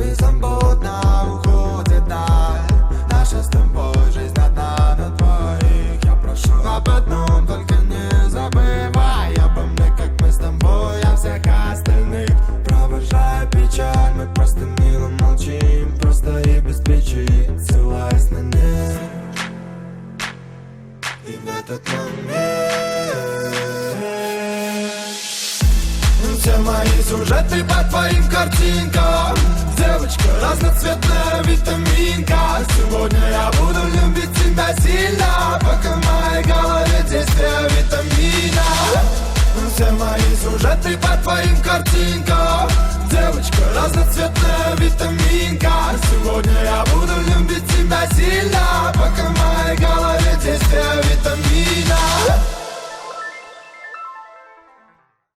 беззаботно уходит даль. Наша с тобой жизнь одна на двоих. Я прошу об одном, только не забывай обо мне, как мы с тобой о всех остальных. Провожая печаль, мы просто мило молчим, просто и без причин, ссылаясь на них. И в этот момент все мои сюжеты по твоим картинкам. Девочка разноцветная витаминка. Сегодня я буду любить тебя сильно, пока в моей голове действие витамина. Все мои сюжеты по твоим картинкам. Девочка разноцветная витаминка.